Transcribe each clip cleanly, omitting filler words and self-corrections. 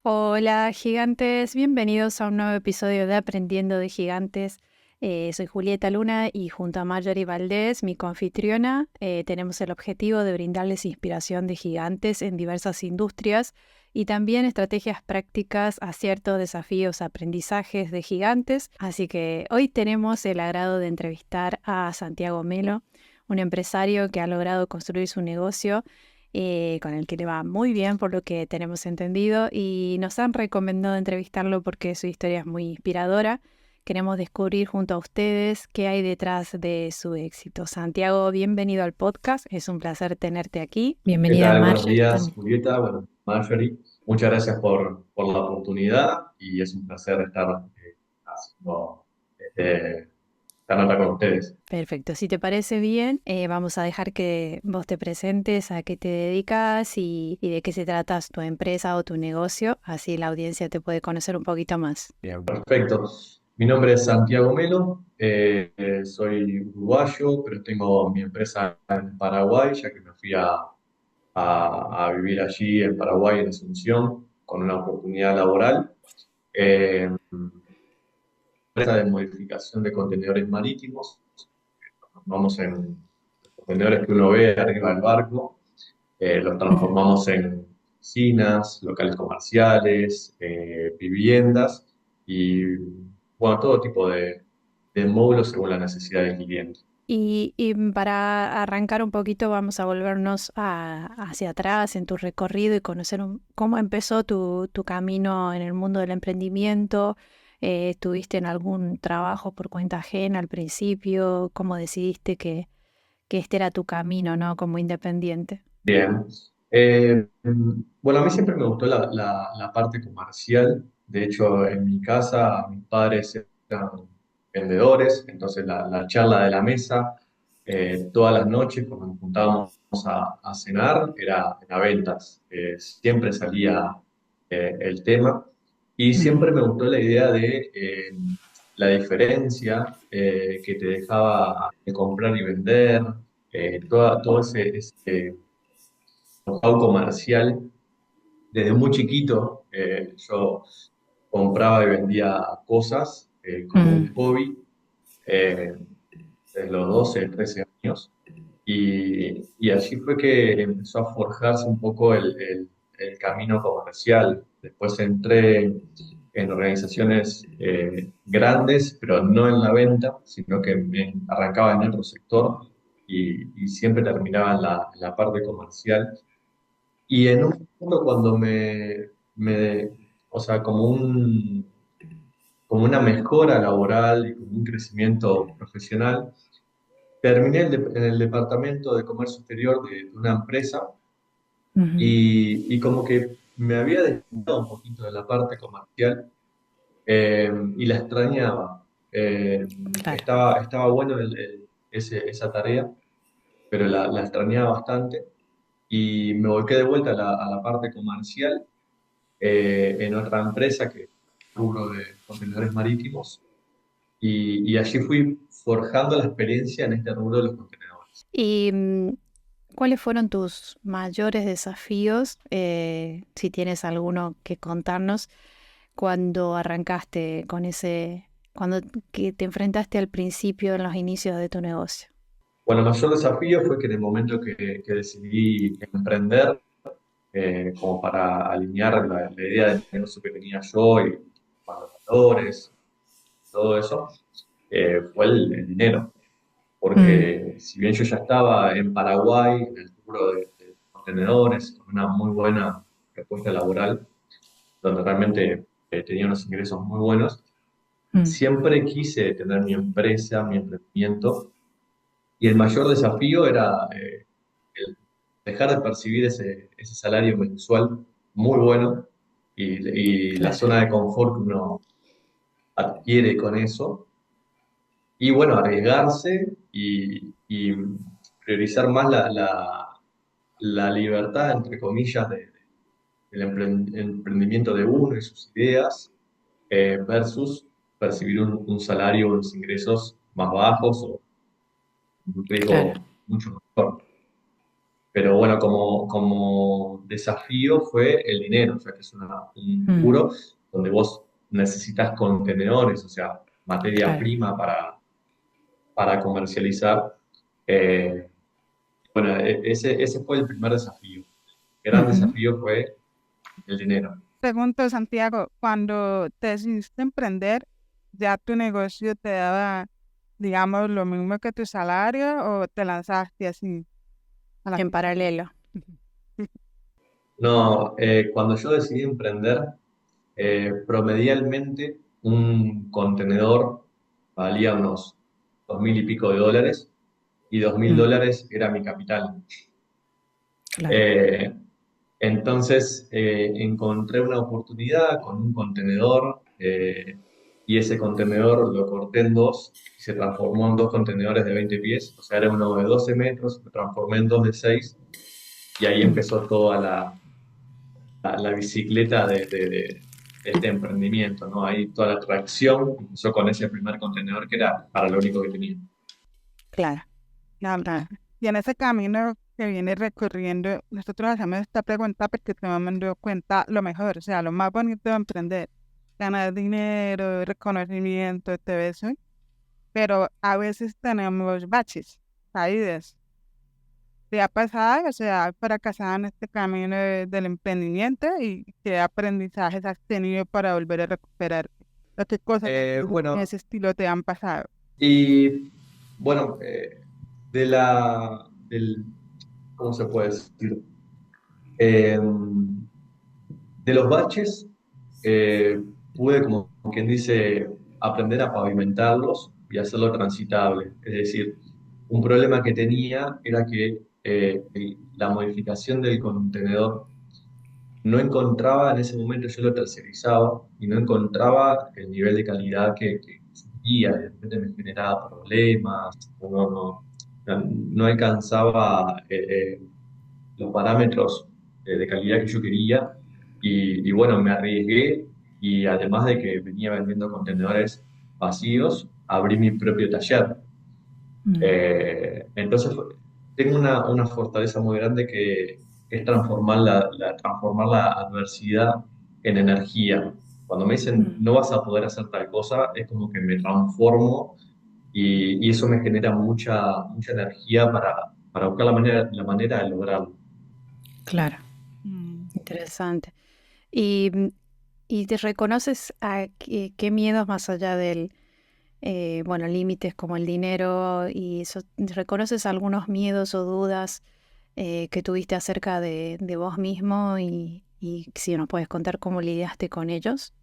Hola gigantes, bienvenidos a un nuevo episodio de Aprendiendo de Gigantes. Soy Julieta Luna y junto a Marjorie Valdés, mi coanfitriona, tenemos el objetivo de brindarles inspiración de gigantes en diversas industrias y también estrategias prácticas, aciertos, desafíos, aprendizajes de gigantes. Así que hoy tenemos el agrado de entrevistar a Santiago Melo, un empresario que ha logrado construir su negocio con el que le va muy bien por lo que tenemos entendido y nos han recomendado entrevistarlo porque su historia es muy inspiradora. Queremos descubrir junto a ustedes qué hay detrás de su éxito. Santiago, bienvenido al podcast. Es un placer tenerte aquí. ¿Qué Bienvenida tal? Buenos Marjorie días, también. Julieta. Bueno, Marjorie, muchas gracias por la oportunidad y es un placer estar haciendo esta nota con ustedes. Perfecto. Si te parece bien, vamos a dejar que vos te presentes a qué te dedicas y de qué se trata tu empresa o tu negocio. Así la audiencia te puede conocer un poquito más. Bien, perfecto. Mi nombre es Santiago Melo, soy uruguayo, pero tengo mi empresa en Paraguay, ya que me fui a vivir allí en Paraguay, en Asunción, con una oportunidad laboral. Empresa de modificación de contenedores marítimos. Vamos en contenedores que uno ve arriba del barco, los Ujú. transformamos en oficinas, locales comerciales, viviendas y, bueno, todo tipo de módulos según la necesidad del cliente. Y para arrancar un poquito, vamos a volvernos hacia atrás en tu recorrido y conocer cómo empezó tu camino en el mundo del emprendimiento. ¿Estuviste en algún trabajo por cuenta ajena al principio? ¿Cómo decidiste que este era tu camino, ¿no? Como independiente. Bien. Bueno, a mí siempre me gustó la parte comercial. De hecho, en mi casa mis padres eran vendedores, entonces la charla de la mesa todas las noches cuando nos juntábamos a cenar era ventas. Siempre salía el tema y Ujú. siempre me gustó la idea de la diferencia que te dejaba de comprar y vender, todo ese know-how comercial. Desde muy chiquito yo compraba y vendía cosas como un Mm, hobby, eh, desde los 12 13 años. Y allí fue que empezó a forjarse un poco el camino comercial. Después entré en organizaciones grandes, pero no en la venta, sino que me arrancaba en otro sector y siempre terminaba en la parte comercial. Y en un punto cuando o sea, como una mejora laboral y como un crecimiento profesional, terminé en el departamento de comercio exterior de una empresa ujú. y como que me había desligado un poquito de la parte comercial y la extrañaba. Eh, Claro. estaba bueno esa tarea, pero la extrañaba bastante y me volqué de vuelta a la parte comercial en otra empresa que rubro de contenedores marítimos y allí fui forjando la experiencia en este rubro de los contenedores. ¿Y cuáles fueron tus mayores desafíos, si tienes alguno que contarnos, cuando arrancaste con cuando que te enfrentaste al principio, en los inicios de tu negocio? Bueno, el mayor desafío fue que en el momento que decidí emprender, como para alinear la idea del negocio que tenía yo y los valores, todo eso, fue el dinero. Mm, Porque si bien yo ya estaba en Paraguay, en el rubro de contenedores, con una muy buena respuesta laboral, donde realmente tenía unos ingresos muy buenos, mm, siempre quise tener mi empresa, mi emprendimiento, y el mayor desafío era el dejar de percibir ese salario mensual muy bueno y la claro, zona de confort que uno adquiere con eso. Y bueno, arriesgarse y priorizar más la libertad, entre comillas, del emprendimiento de uno y sus ideas versus percibir un salario, unos ingresos más bajos o un claro. riesgo mucho mejor. Pero bueno, como desafío fue el dinero, o sea, que es un Mm, rubro donde vos necesitas contenedores, o sea, materia claro. prima para comercializar. Eh, bueno, ese fue el primer desafío. El gran Ujú. desafío fue el dinero. Pregunto, Santiago, cuando te decidiste emprender, ¿ya tu negocio te daba, digamos, lo mismo que tu salario o te lanzaste así a la En piscina? paralelo. No, cuando yo decidí emprender, promedialmente un contenedor valía unos 2.000 y pico de dólares y dos mil Mm, dólares era mi capital. claro. Eh, entonces encontré una oportunidad con un contenedor y ese contenedor lo corté en dos y se transformó en dos contenedores de 20 pies, o sea, era uno de 12 metros, lo transformé en dos de 6 y ahí Mm, empezó toda la bicicleta de este emprendimiento, ¿no? Ahí toda la tracción empezó con ese primer contenedor que era para lo único que tenía. claro. Nada. Y en ese camino que viene recorriendo, nosotros hacemos esta pregunta porque te vamos dando cuenta lo mejor, o sea, lo más bonito de emprender, ganar dinero, reconocimiento, todo eso, pero a veces tenemos baches, caídas. ¿Te ha pasado? O sea, fracasado en este camino del emprendimiento y qué aprendizajes has tenido para volver a recuperar. ¿O qué cosas en Bueno, ese estilo te han pasado? y bueno, ¿cómo se puede decir? Eh, de los baches, pude, como quien dice, aprender a pavimentarlos y hacerlo transitable. Es decir, un problema que tenía era que la modificación del contenedor no encontraba en ese momento, yo lo tercerizaba y no encontraba el nivel de calidad que surgía, de repente me generaba problemas, o no alcanzaba los parámetros de calidad que yo quería y bueno, me arriesgué y además de que venía vendiendo contenedores vacíos, abrí mi propio taller. Mm, Entonces, tengo una fortaleza muy grande que es transformar transformar la adversidad en energía. Cuando me dicen mm, no vas a poder hacer tal cosa, es como que me transformo y eso me genera mucha energía para buscar la manera de lograrlo. claro. Mm. Interesante. ¿Y, y te reconoces a qué miedos más allá del, bueno, límites como el dinero y eso, reconoces algunos miedos o dudas que tuviste acerca de vos mismo y si nos puedes contar cómo lidiaste con ellos?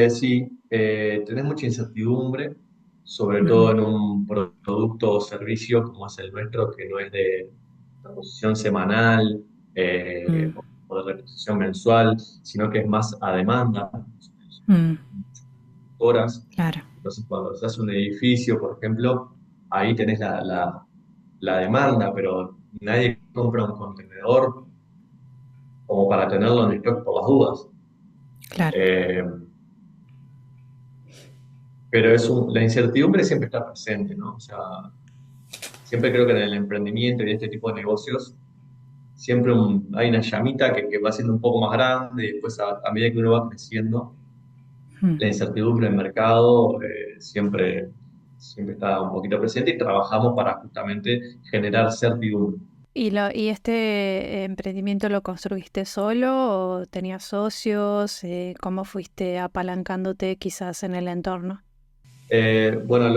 Sí, tenés mucha incertidumbre, sobre todo Ujú, en un producto o servicio como es el nuestro, que no es de reposición semanal mm, o de reposición mensual, sino que es más a demanda, mm, horas. claro, Entonces, cuando se hace un edificio, por ejemplo, ahí tenés la demanda, pero nadie compra un contenedor como para tenerlo en stock por las dudas. claro. Eh, pero la incertidumbre siempre está presente, ¿no? O sea, siempre creo que en el emprendimiento y en este tipo de negocios, siempre hay una llamita que va siendo un poco más grande y después a medida que uno va creciendo, Mm. la incertidumbre del mercado siempre está un poquito presente y trabajamos para justamente generar certidumbre. ¿Y este emprendimiento lo construiste solo o tenías socios? ¿Cómo fuiste apalancándote quizás en el entorno? Bueno,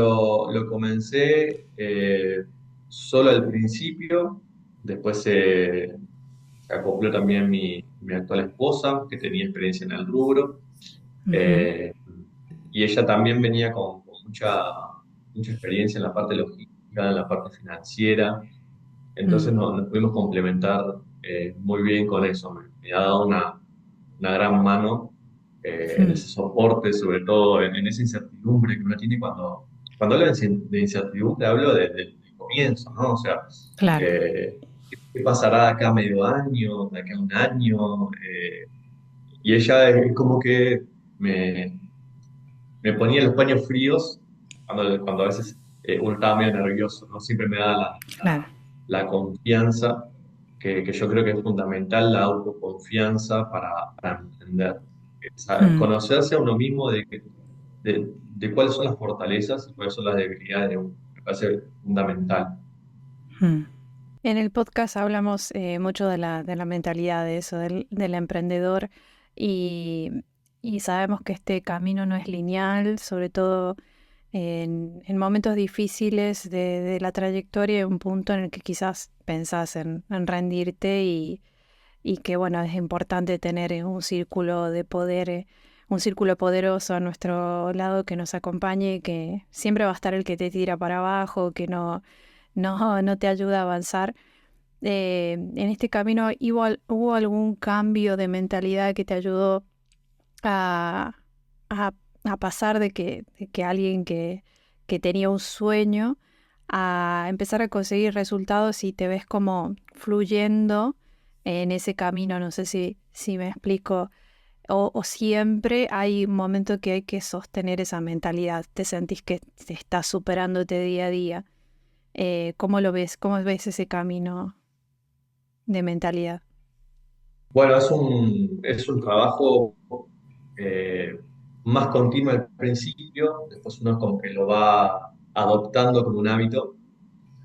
lo comencé solo al principio, después se acopló también mi actual esposa, que tenía experiencia en el rubro. Ujú, Eh, y ella también venía con mucha experiencia en la parte logística, en la parte financiera, entonces mm, nos pudimos complementar muy bien con eso. Me ha dado una gran mano en mm, ese soporte, sobre todo en esa incertidumbre que uno tiene cuando hablo de incertidumbre, hablo del comienzo, ¿no? O sea, claro, eh, ¿qué pasará de acá a medio año, de acá a un año? Y ella es como que me ponía los paños fríos cuando a veces uno estaba medio nervioso, ¿no? Siempre me da claro. la confianza que yo creo que es fundamental la autoconfianza para emprender. Mm, Conocerse a uno mismo de cuáles son las fortalezas y cuáles son las debilidades de uno. Me parece fundamental. mm. En el podcast hablamos mucho de la mentalidad de eso, del emprendedor y, y sabemos que este camino no es lineal, sobre todo en momentos difíciles de la trayectoria, hay un punto en el que quizás pensás en rendirte y que bueno, es importante tener un círculo de poder, un círculo poderoso a nuestro lado que nos acompañe, que siempre va a estar el que te tira para abajo, que no te ayuda a avanzar. En este camino, ¿hubo algún cambio de mentalidad que te ayudó a, a- a pasar de que alguien que tenía un sueño a empezar a conseguir resultados y te ves como fluyendo en ese camino? No sé si me explico. O siempre hay un momento que hay que sostener esa mentalidad. Te sentís que te estás superándote día a día. ¿Cómo lo ves? ¿Cómo ves ese camino de mentalidad? Bueno, es un trabajo eh, más continuo al principio, después uno como que lo va adoptando como un hábito.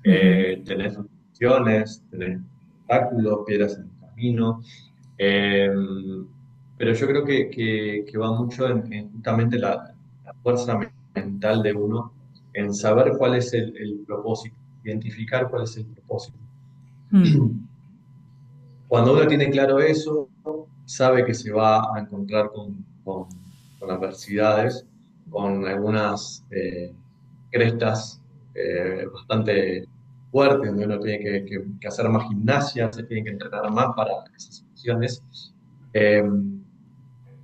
Ujú. Tenés frustraciones, tenés obstáculos, piedras en el camino, eh, pero yo creo que va mucho en justamente la fuerza mental de uno, en saber cuál es el propósito, identificar cuál es el propósito. Mm, Cuando uno tiene claro eso, sabe que se va a encontrar con adversidades, con algunas crestas bastante fuertes, donde uno tiene que hacer más gimnasia, se tiene que entrenar más para esas situaciones. Eh,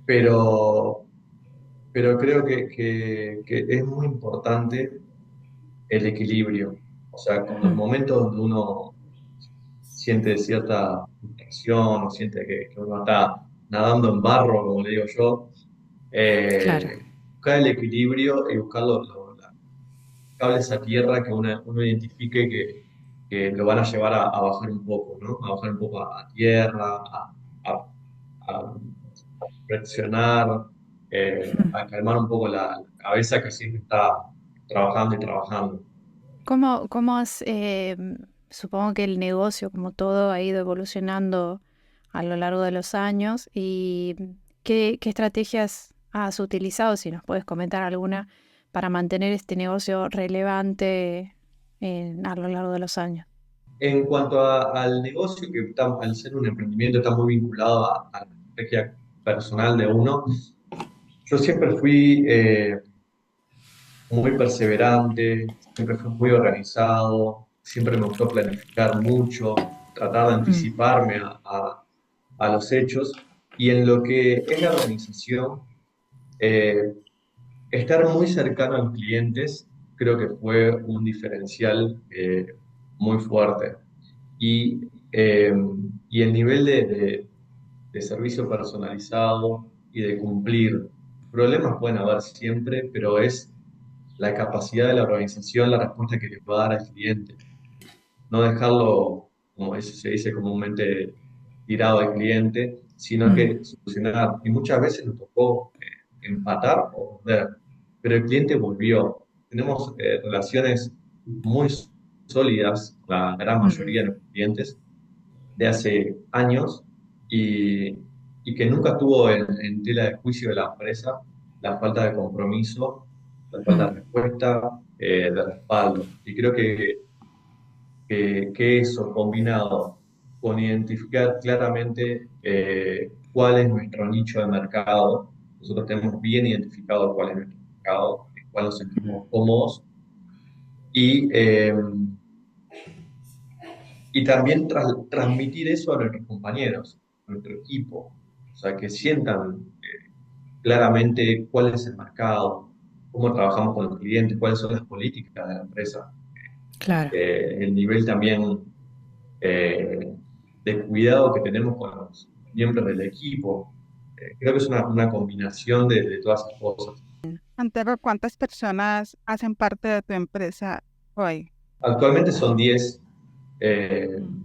pero, pero creo que es muy importante el equilibrio. O sea, con los mm, momentos donde uno siente cierta frustración o siente que uno está nadando en barro, como le digo yo, claro. buscar el equilibrio y buscar los cables a tierra que uno identifique que lo van a llevar a bajar un poco, ¿no? A bajar un poco a tierra, a, a reflexionar, Mm. a calmar un poco la cabeza que siempre está trabajando y trabajando. ¿Cómo has, supongo que el negocio, como todo, ha ido evolucionando a lo largo de los años y qué estrategias has utilizado, si nos puedes comentar alguna, para mantener este negocio relevante a lo largo de los años? En cuanto al negocio, al ser un emprendimiento, está muy vinculado a la estrategia personal de uno. Yo siempre fui muy perseverante, siempre fui muy organizado, siempre me gustó planificar mucho, tratar de Mm, anticiparme a los hechos. Y en lo que es la organización, eh, estar muy cercano a los clientes creo que fue un diferencial muy fuerte. Y, eh, y el nivel de servicio personalizado y de cumplir. Problemas pueden haber siempre, pero es la capacidad de la organización, la respuesta que le va a dar al cliente. No dejarlo, como eso se dice comúnmente, tirado al cliente, sino mm, que solucionar. Y muchas veces nos tocó empatar o perder, pero el cliente volvió. Tenemos relaciones muy sólidas, la gran mm, mayoría de nuestros clientes, de hace años y, y que nunca tuvo en tela de juicio de la empresa la falta de compromiso, la falta mm, de respuesta, de respaldo. Y creo que eso combinado con identificar claramente cuál es nuestro nicho de mercado, nosotros tenemos bien identificado cuál es nuestro mercado, en cuál nos sentimos cómodos y, y también transmitir eso a nuestros compañeros, a nuestro equipo, o sea, que sientan claramente cuál es el mercado, cómo trabajamos con los clientes, cuáles son las políticas de la empresa, claro. el nivel también eh, de cuidado que tenemos con los miembros del equipo. Creo que es una combinación de todas esas cosas. Santiago, ¿cuántas personas hacen parte de tu empresa hoy? Actualmente son 10. eh, Mm,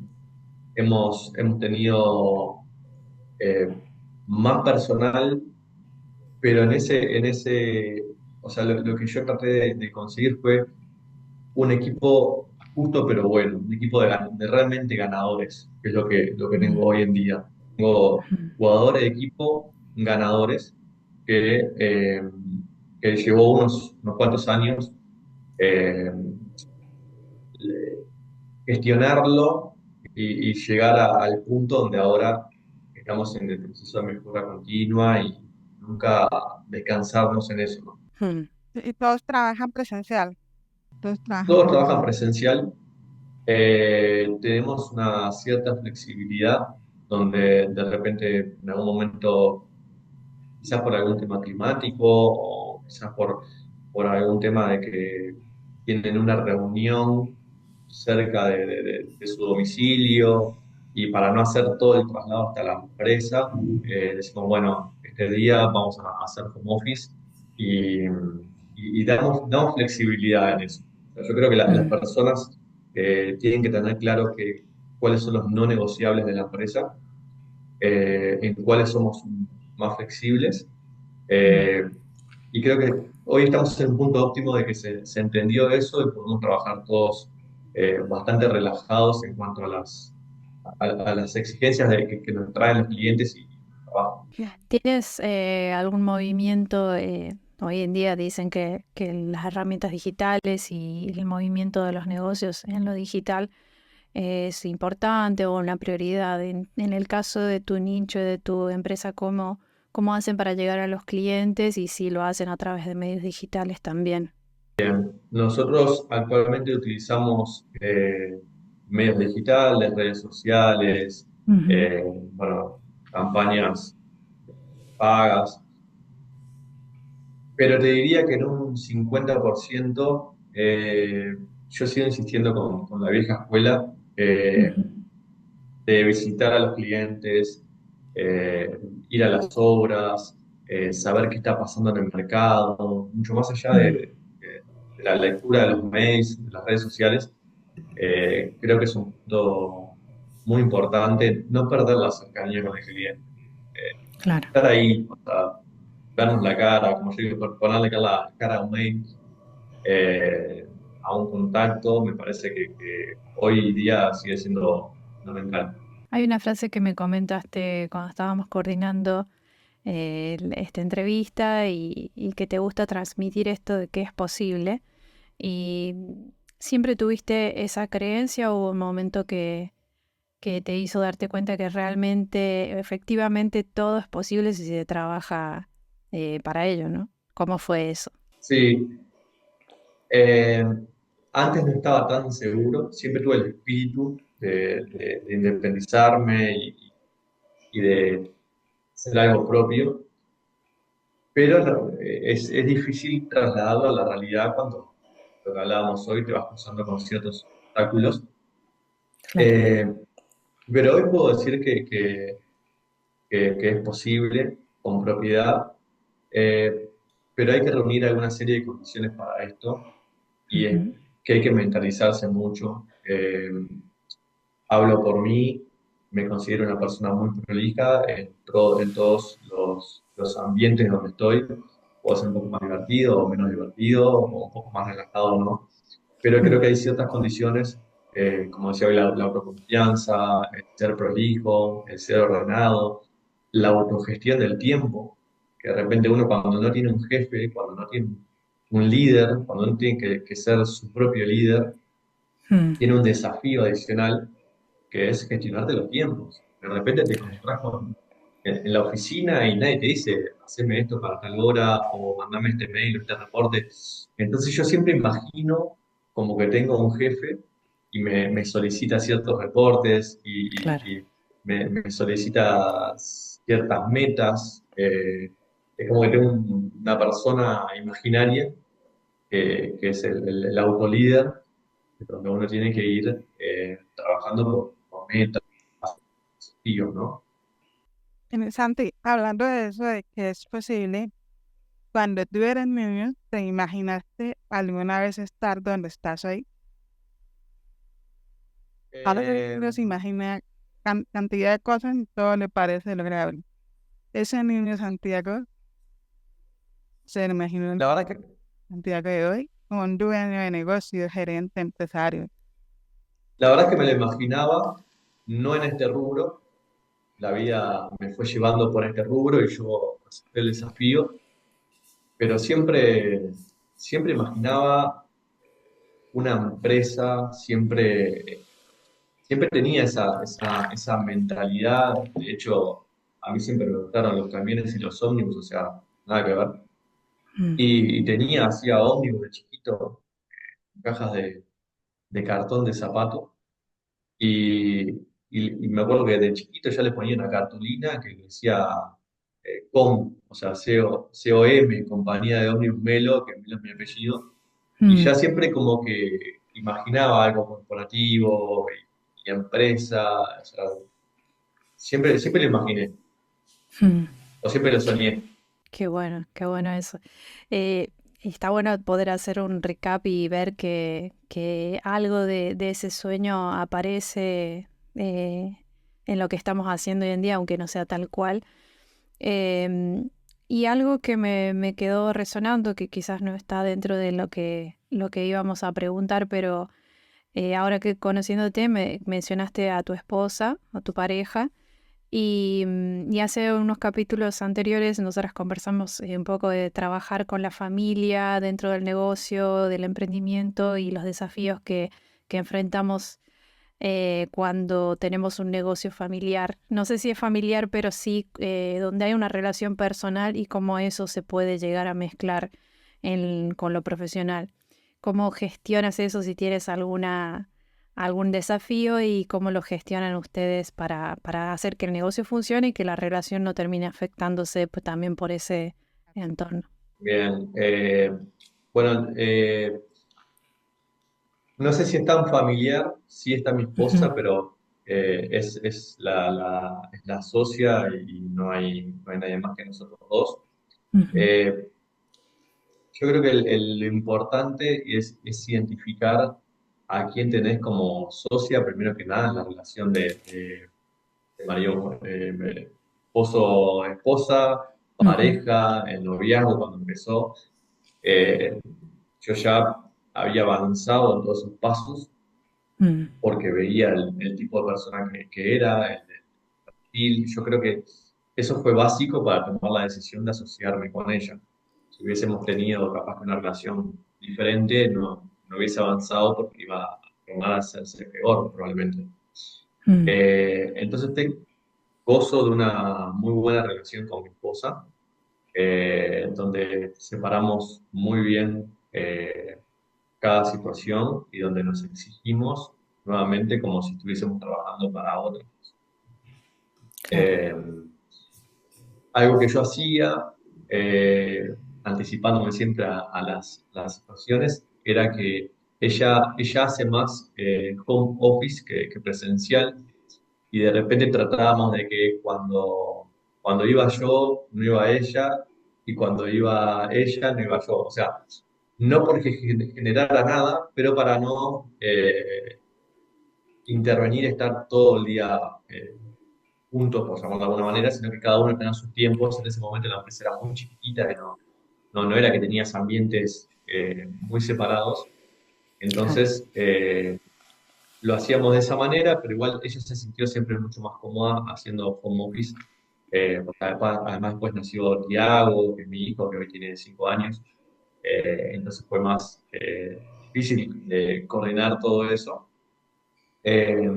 hemos tenido eh, más personal, pero o sea, lo que yo traté de conseguir fue un equipo justo pero bueno, un equipo de realmente ganadores, que es lo que tengo Mm, hoy en día. Tengo mm, jugadores de equipo ganadores que, que llevó unos cuantos años eh, gestionarlo y llegar al punto donde ahora estamos en el proceso de mejora continua y nunca descansarnos en eso, ¿no? mm. Y todos trabajan presencial, todos trabajan Todos presencial. trabajan presencial. Tenemos una cierta flexibilidad donde de repente en algún momento, quizás por algún tema climático o quizás por algún tema de que tienen una reunión cerca de su domicilio y para no hacer todo el traslado hasta la empresa, decimos, bueno, este día vamos a hacer home office y damos flexibilidad en eso. O sea, yo creo que las Mm, personas tienen que tener claro cuáles son los no negociables de la empresa, en cuáles somos más flexibles. mm. eh, y creo que hoy estamos en un punto óptimo de que se entendió eso y podemos trabajar todos bastante relajados en cuanto a las exigencias que nos traen los clientes y trabajo. ¿Tienes algún movimiento? Hoy en día dicen que las herramientas digitales y el movimiento de los negocios en lo digital es importante o una prioridad. En el caso de tu nicho, de tu empresa, ¿cómo hacen para llegar a los clientes y si lo hacen a través de medios digitales también? Nosotros actualmente utilizamos medios digitales, redes sociales, Ujú, bueno, campañas pagas, pero te diría que en un 50% yo sigo insistiendo con la vieja escuela ujú, de visitar a los clientes, eh, ir a las obras, saber qué está pasando en el mercado, mucho más allá mm. de la lectura de los mails, de las redes sociales. Creo que es un punto muy importante no perder la cercanía con el cliente. Claro. Estar ahí, o sea, darnos la cara, como yo digo, ponerle la cara a un mail, a un contacto, me parece que hoy día sigue siendo fundamental. Hay una frase que me comentaste cuando estábamos coordinando esta entrevista y que te gusta transmitir esto de que es posible. ¿Y siempre tuviste esa creencia o hubo un momento que te hizo darte cuenta que realmente, efectivamente, todo es posible si se trabaja para ello, ¿no? ¿Cómo fue eso? Sí, eh, antes no estaba tan seguro, siempre tuve el espíritu de independizarme y de hacer algo propio, pero no, es difícil trasladarlo a la realidad cuando lo que hablábamos hoy te vas cruzando con ciertos obstáculos. Claro. Eh, pero hoy puedo decir que es posible con propiedad, eh, pero hay que reunir alguna serie de condiciones para esto y es Ujú, que hay que mentalizarse mucho. Hablo por mí, me considero una persona muy prolija en todos los ambientes donde estoy. Puedo ser un poco más divertido o menos divertido, o un poco más relajado, ¿no? Pero creo mm, que hay ciertas condiciones, como decía hoy, la autoconfianza, el ser prolijo, el ser ordenado, la autogestión del tiempo, que de repente uno cuando no tiene un jefe, cuando no tiene un líder, cuando no tiene que ser su propio líder, mm, tiene un desafío adicional que es gestionarte los tiempos. De repente te encontrás en la oficina y nadie te dice, haceme esto para tal hora o mandame este mail o este reporte. Entonces yo siempre imagino como que tengo un jefe y me solicita ciertos reportes claro. y me solicita ciertas metas. Es como que tengo una persona imaginaria que es el autolíder, donde uno tiene que ir trabajando por metas, desafíos, ¿no? Santi, hablando de eso, de que es posible, cuando tú eras niño, ¿te imaginaste alguna vez estar donde estás hoy? Ahora Eh, uno se imagina, cantidad de cosas y todo le parece lograble. Ese niño Santiago, se lo imagino en La verdad que, Santiago de hoy, como un dueño de negocio, gerente, empresario. la verdad que me lo imaginaba, no en este rubro. La vida me fue llevando por este rubro y yo acepté el desafío, pero siempre imaginaba una empresa, siempre tenía esa mentalidad. De hecho, a mí siempre me gustaron los camiones y los ómnibus, o sea, nada que ver. Mm, Y tenía, hacía ómnibus de chiquito, cajas de cartón de zapato. Y me acuerdo que de chiquito ya les ponía una cartulina que decía COM, o sea, COM, Compañía de Ómnibus Melo, que Melo es mi apellido. Y mm, ya siempre como que imaginaba algo corporativo y empresa, o sea, siempre lo imaginé, mm. o siempre lo soñé. Qué bueno eso. Eh, Está bueno poder hacer un recap y ver que algo de ese sueño aparece en lo que estamos haciendo hoy en día, aunque no sea tal cual. Em, y algo que me quedó resonando, que quizás no está dentro de lo que íbamos a preguntar, pero ahora que conociéndote, me mencionaste a tu esposa, a tu pareja. Y hace unos capítulos anteriores nosotras conversamos un poco de trabajar con la familia dentro del negocio, del emprendimiento y los desafíos que enfrentamos cuando tenemos un negocio familiar. No sé si es familiar, pero sí donde hay una relación personal y cómo eso se puede llegar a mezclar con lo profesional. ¿Cómo gestionas eso si tienes algún desafío y cómo lo gestionan ustedes para hacer que el negocio funcione y que la relación no termine afectándose pues, también por ese entorno? Bien, bueno, no sé si es tan familiar, sí está mi Ujú, esposa, pero es la socia y no hay nadie más que nosotros dos. ujú, Eh, yo creo que lo importante es identificar a quién tenés como socia, primero que nada, en la relación de marido, esposo, esposa, ujú, pareja, el noviazgo cuando empezó. Eh, yo ya había avanzado en todos esos pasos mm, porque veía el tipo de persona que era, el perfil. Yo creo que eso fue básico para tomar la decisión de asociarme con ella. Si hubiésemos tenido capaz que una relación diferente, no hubiese avanzado porque iba a tornar a hacerse peor probablemente. mm, Entonces gozo de una muy buena relación con mi esposa, donde separamos muy bien cada situación y donde nos exigimos nuevamente como si estuviésemos trabajando para otros. claro. Eh, Algo que yo hacía, eh, anticipándome siempre a las situaciones, era que ella hace más home office que presencial y de repente tratábamos de que cuando iba yo, no iba ella y cuando iba ella, no iba yo. O sea, no porque generara nada, pero para no intervenir, estar todo el día juntos, por llamarlo de alguna manera, sino que cada uno tenía sus tiempos. En ese momento la empresa era muy chiquita, que no era que tenías ambientes muy separados. Claro. Entonces, lo hacíamos de esa manera, pero igual ella se sintió siempre mucho más cómoda haciendo home office, porque además después nació Tiago, que es mi hijo, que hoy tiene 5 años. Entonces fue más difícil de coordinar todo eso. Eh,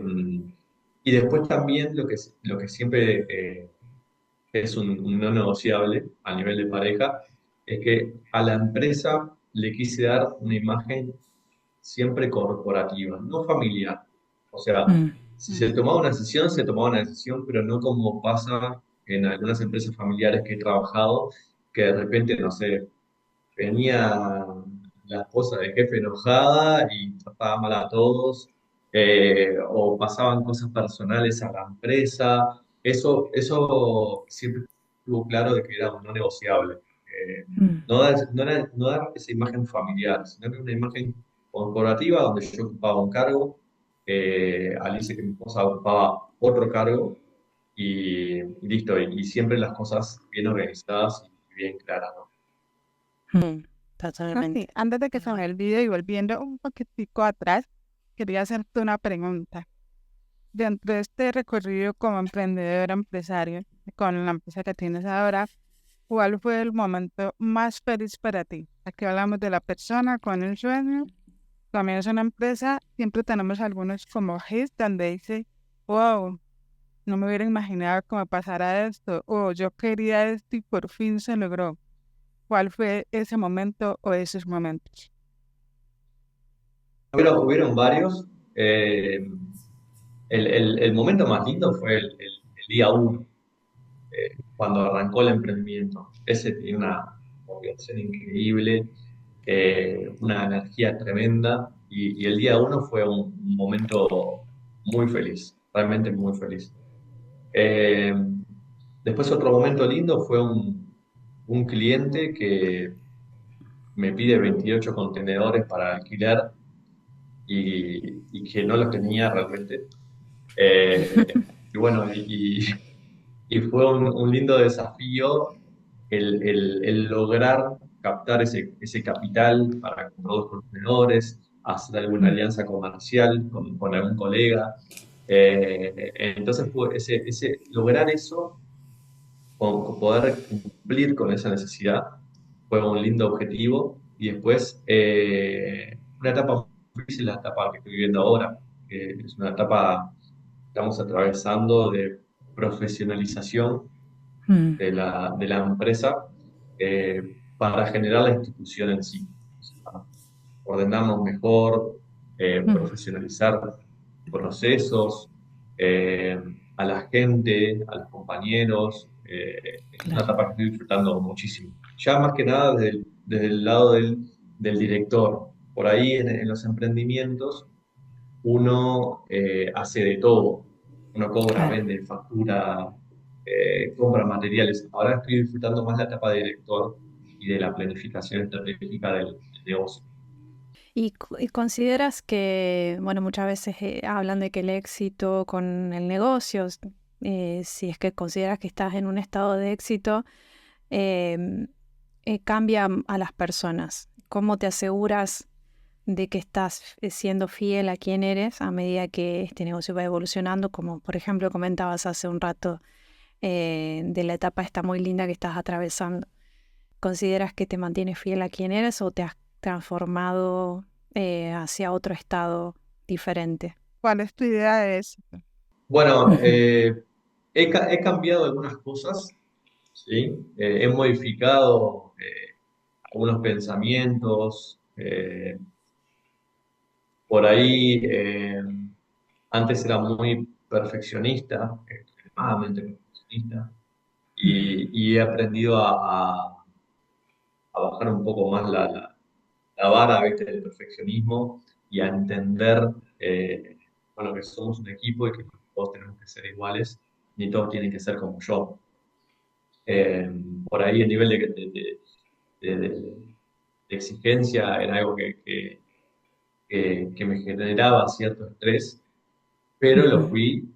y después también lo que siempre es un no negociable a nivel de pareja, es que a la empresa le quise dar una imagen siempre corporativa, no familiar. O sea, Mm, si se tomaba una decisión, se tomaba una decisión, pero no como pasa en algunas empresas familiares que he trabajado, que de repente, no sé, venía la esposa del jefe enojada y trataba mal a todos, o pasaban cosas personales a la empresa. Eso siempre estuvo claro de que era un no negociable. mm, No dar esa imagen familiar, sino que una imagen corporativa donde yo ocupaba un cargo, Alice, que mi esposa, ocupaba otro cargo y listo, y siempre las cosas bien organizadas y bien claras, ¿no? Mm, No, sí, totalmente. antes de que se me olvide y volviendo un poquitico atrás, quería hacerte una pregunta. Dentro de este recorrido como emprendedor, empresario, con la empresa que tienes ahora, ¿cuál fue el momento más feliz para ti? Aquí hablamos de la persona con el sueño, también es una empresa, siempre tenemos algunos como hits donde dice, wow, no me hubiera imaginado que me pasara esto, o yo quería esto y por fin se logró. ¿Cuál fue ese momento o esos momentos? Hubieron varios. eh, el momento más lindo fue el día uno, cuando arrancó el emprendimiento. Ese tiene una motivación increíble, una energía tremenda y el día uno fue un momento muy feliz, realmente muy feliz. Eh, Después otro momento lindo fue un cliente que me pide 28 contenedores para alquilar y que no los tenía realmente. Y bueno, y fue un lindo desafío el lograr captar ese capital para comprar los contenedores, hacer alguna Mm, alianza comercial con algún colega. Entonces, lograr eso, con poder cumplir con esa necesidad, fue un lindo objetivo. Y después, una etapa muy difícil, la etapa que estoy viviendo ahora, que es una etapa que estamos atravesando de profesionalización mm, de la empresa, para generar la institución en sí. O sea, ordenarnos mejor, mm, profesionalizar procesos, eh, a la gente, a los compañeros. Es una claro. etapa que estoy disfrutando muchísimo. Ya más que nada desde el lado del director. Por ahí en los emprendimientos uno hace de todo. Uno cobra, Claro. vende, factura, compra materiales. Ahora estoy disfrutando más la etapa de director y de la planificación estratégica del negocio. Y consideras que, bueno, muchas veces hablan de que el éxito con el negocio, si es que consideras que estás en un estado de éxito, em, cambia a las personas. ¿Cómo te aseguras de que estás siendo fiel a quien eres a medida que este negocio va evolucionando? Como por ejemplo comentabas hace un rato, de la etapa esta muy linda que estás atravesando. ¿Consideras que te mantienes fiel a quien eres o te has transformado hacia otro estado diferente? ¿Cuál es tu idea de éxito? Bueno, Ujú. he cambiado algunas cosas, ¿sí? He modificado algunos pensamientos. Por ahí, antes era muy perfeccionista, extremadamente perfeccionista, y he aprendido a bajar un poco más la vara, ¿viste? Del perfeccionismo y a entender, bueno, que somos un equipo y que todos tenemos que ser iguales, ni todos tienen que ser como yo. Eh, por ahí el nivel de- de- de exigencia era algo que me generaba cierto estrés, pero lo Ujú. fui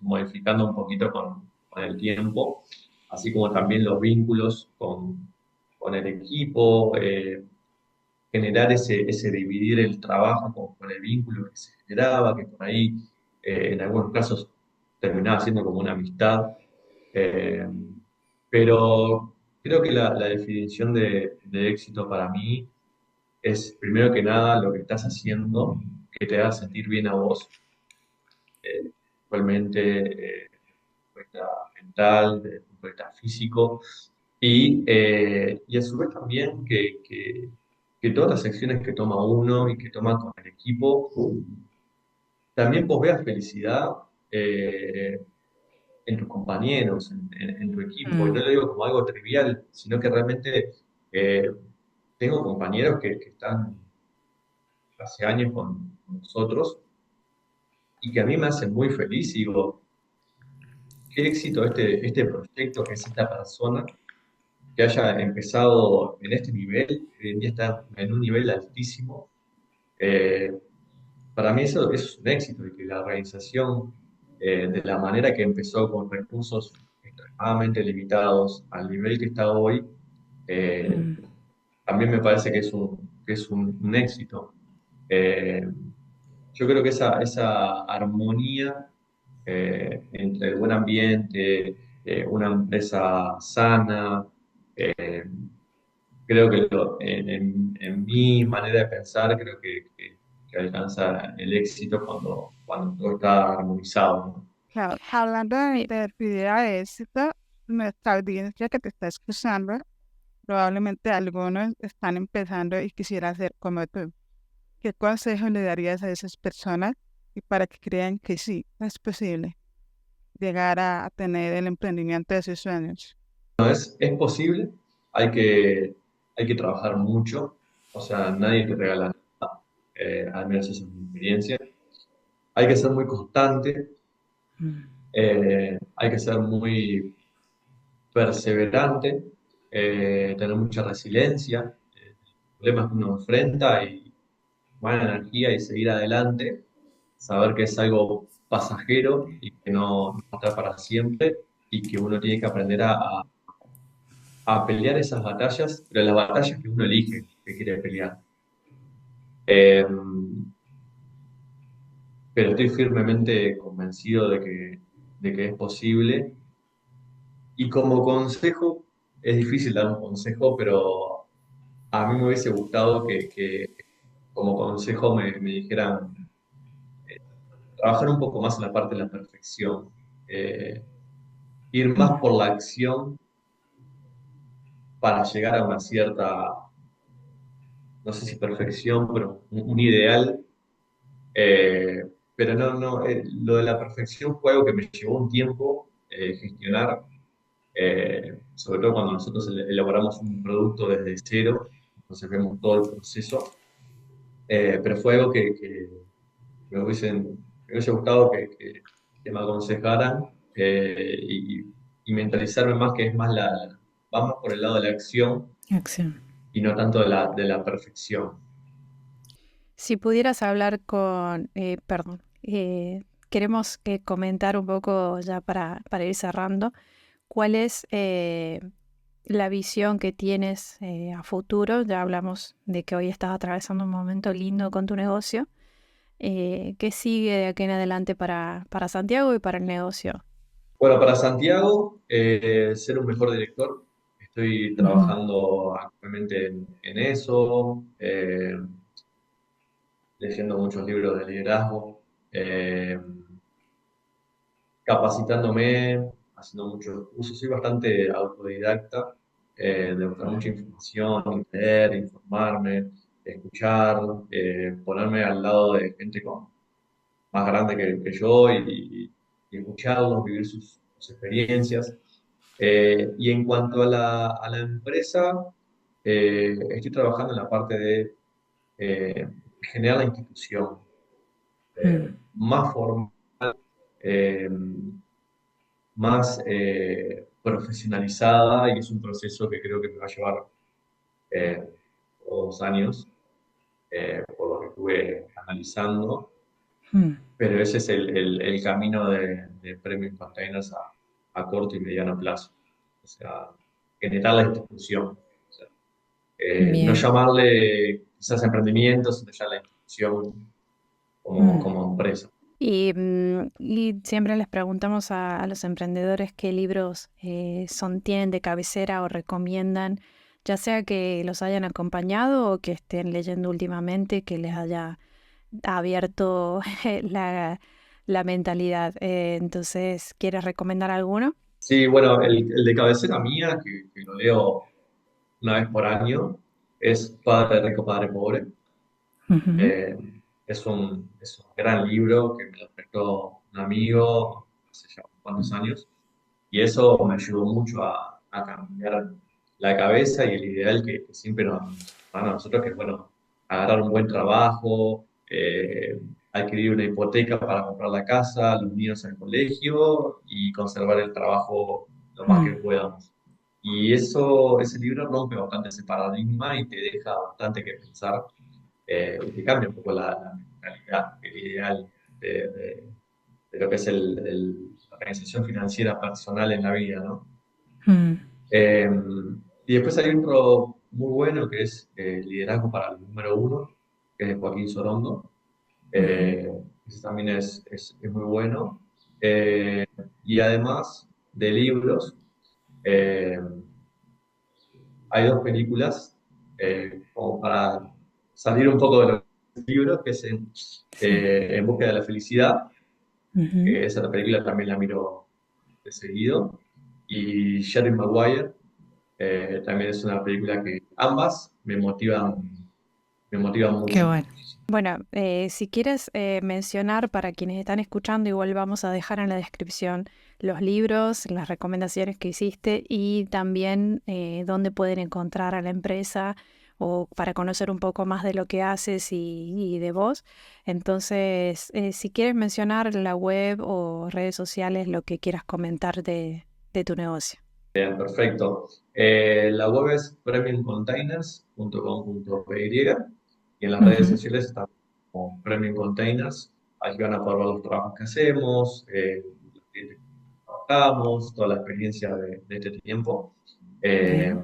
modificando un poquito con el tiempo, así como también los vínculos con el equipo, generar ese dividir el trabajo con el vínculo que se generaba, que por ahí en algunos casos terminaba siendo como una amistad. Eh, pero creo que la definición de éxito para mí es, primero que nada, lo que estás haciendo que te haga sentir bien a vos, actualmente, desde el punto de vista mental, desde el punto de vista físico, y a su vez también que todas las acciones que toma uno y que toma con el equipo, también vos veas felicidad eh, en tus compañeros, en tu equipo. Y no Mm, lo digo como algo trivial, sino que realmente eh, tengo compañeros que están hace años con nosotros y que a mí me hacen muy feliz y digo, qué éxito este proyecto, que es esta persona que haya empezado en este nivel, hoy en día está en un nivel altísimo, eh, para mí eso es un éxito y que la organización, de la manera que empezó con recursos extremadamente limitados al nivel que está hoy, eh, Mm, también me parece que es un éxito. Eh, yo creo que esa armonía entre el buen ambiente, una empresa sana, eh, creo que en mi manera de pensar, creo que alcanza el éxito cuando todo está armonizado, ¿no? Claro, hablando de tu idea de éxito, nuestra audiencia que te está escuchando, probablemente algunos están empezando y quisieran ser como tú. ¿Qué consejo le darías a esas personas y para que crean que sí, es posible llegar a tener el emprendimiento de sus sueños? Es posible, hay que trabajar mucho, o sea, nadie te regala nada, al menos esa es mi experiencia. Hay que ser muy constante, mm, hay que ser muy perseverante, tener mucha resiliencia, problemas que uno enfrenta y buena energía y seguir adelante, saber que es algo pasajero y que no va a estar para siempre y que uno tiene que aprender a pelear esas batallas, pero las batallas que uno elige que quiere pelear. Eh, pero estoy firmemente convencido de que es posible. Y como consejo, es difícil dar un consejo, pero a mí me hubiese gustado que como consejo me dijeran trabajar un poco más en la parte de la perfección, eh, ir más mm. por la acción para llegar a una cierta, no sé si perfección, pero un ideal. Pero lo de la perfección fue algo que me llevó un tiempo gestionar, sobre todo cuando nosotros elaboramos un producto desde cero, entonces vemos todo el proceso. Pero fue algo que me hubiese gustado que me aconsejaran, y mentalizarme más que es más vamos por el lado de la acción Acción. y no tanto de la perfección. Si pudieras hablar con, perdón, queremos que comentar un poco ya para ir cerrando, ¿cuál es la visión que tienes a futuro? Ya hablamos de que hoy estás atravesando un momento lindo con tu negocio. ¿Qué sigue de aquí en adelante para Santiago y para el negocio? Bueno, para Santiago, ser un mejor director. Estoy Ujú. trabajando actualmente en eso, leyendo muchos libros de liderazgo, capacitándome, haciendo muchos cursos. Soy bastante autodidacta, de buscar mucha información, leer, informarme, escuchar, ponerme al lado de gente más grande que yo y escucharlos, vivir sus experiencias. Y en cuanto a a la empresa, estoy trabajando en la parte de generar la institución más formal, eh, más profesionalizada, y es un proceso que creo que me va a llevar eh, 2 años, por lo que estuve analizando. Mm. Pero ese es el camino de Premium Containers a corto y mediano plazo. O sea, generar la institución. O sea, no Bien. llamarle quizás emprendimiento, sino ya la institución Mm. como empresa. Y siempre les preguntamos a los emprendedores qué libros tienen de cabecera o recomiendan, ya sea que los hayan acompañado o que estén leyendo últimamente, que les haya abierto la, la mentalidad. Entonces, ¿quieres recomendar alguno? Sí, bueno, el de cabecera mía, que lo leo una vez por año, es Padre Rico, Padre Pobre. Ujú. Eh, es un gran libro que me lo prestó un amigo hace ya unos cuantos años. Y eso me ayudó mucho a cambiar la cabeza y el ideal que siempre nos dan a nosotros, que es, bueno, agarrar un buen trabajo, adquirir una hipoteca para comprar la casa, los niños en el colegio y conservar el trabajo lo más que Mm. podamos. Y eso, ese libro rompe bastante ese paradigma y te deja bastante que pensar, y te cambia un poco la mentalidad. realidad, el ideal de lo que es la organización financiera personal en la vida, ¿no? Mm, Eh, y después hay otro muy bueno que es Liderazgo para el número uno, que es de Joaquín Sorondo. ujú. Ese también es muy bueno. Eh, y además de libros, eh, hay dos películas como para salir un poco de los libros, que es Sí. En busca de la felicidad, Ujú. que esa película también la miro de seguido, y Jerry Maguire, también es una película que ambas me motivan Qué mucho. bueno. Bueno, si quieres mencionar para quienes están escuchando, igual vamos a dejar en la descripción los libros, las recomendaciones que hiciste y también dónde pueden encontrar a la empresa o para conocer un poco más de lo que haces y de vos. Entonces, si quieres mencionar la web o redes sociales, lo que quieras comentar de tu negocio. Bien, perfecto. La web es premiumcontainers.com.py y en las redes Ujú. sociales estamos como Premium Containers. Allí van a poder ver los trabajos que hacemos, los clientes que trabajamos, toda la experiencia de este tiempo. Eh, Bien,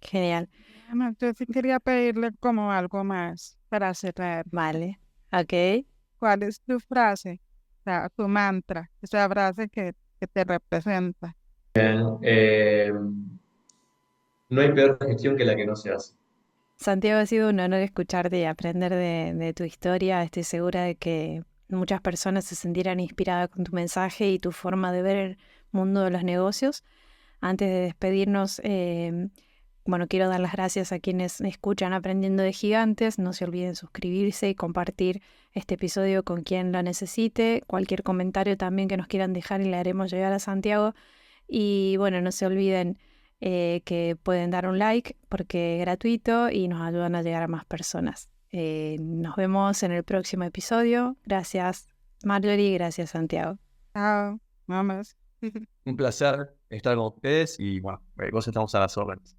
genial. Bueno, yo sí quería pedirle como algo más para cerrar. Vale, ok. ¿Cuál es tu frase? O sea, tu mantra, esa frase que te representa. eh, no hay peor gestión que la que no se hace. Santiago, ha sido un honor escucharte y aprender de tu historia. Estoy segura de que muchas personas se sentirán inspiradas con tu mensaje y tu forma de ver el mundo de los negocios. Antes de despedirnos, bueno, quiero dar las gracias a quienes escuchan Aprendiendo de Gigantes. No se olviden suscribirse y compartir este episodio con quien lo necesite. Cualquier comentario también que nos quieran dejar y le haremos llegar a Santiago. Y bueno, no se olviden que pueden dar un like porque es gratuito y nos ayudan a llegar a más personas. Nos vemos en el próximo episodio. Gracias, Marjorie. Gracias, Santiago. Chao, vamos. Un placer estar con ustedes y bueno, cualquier cosa estamos a las órdenes.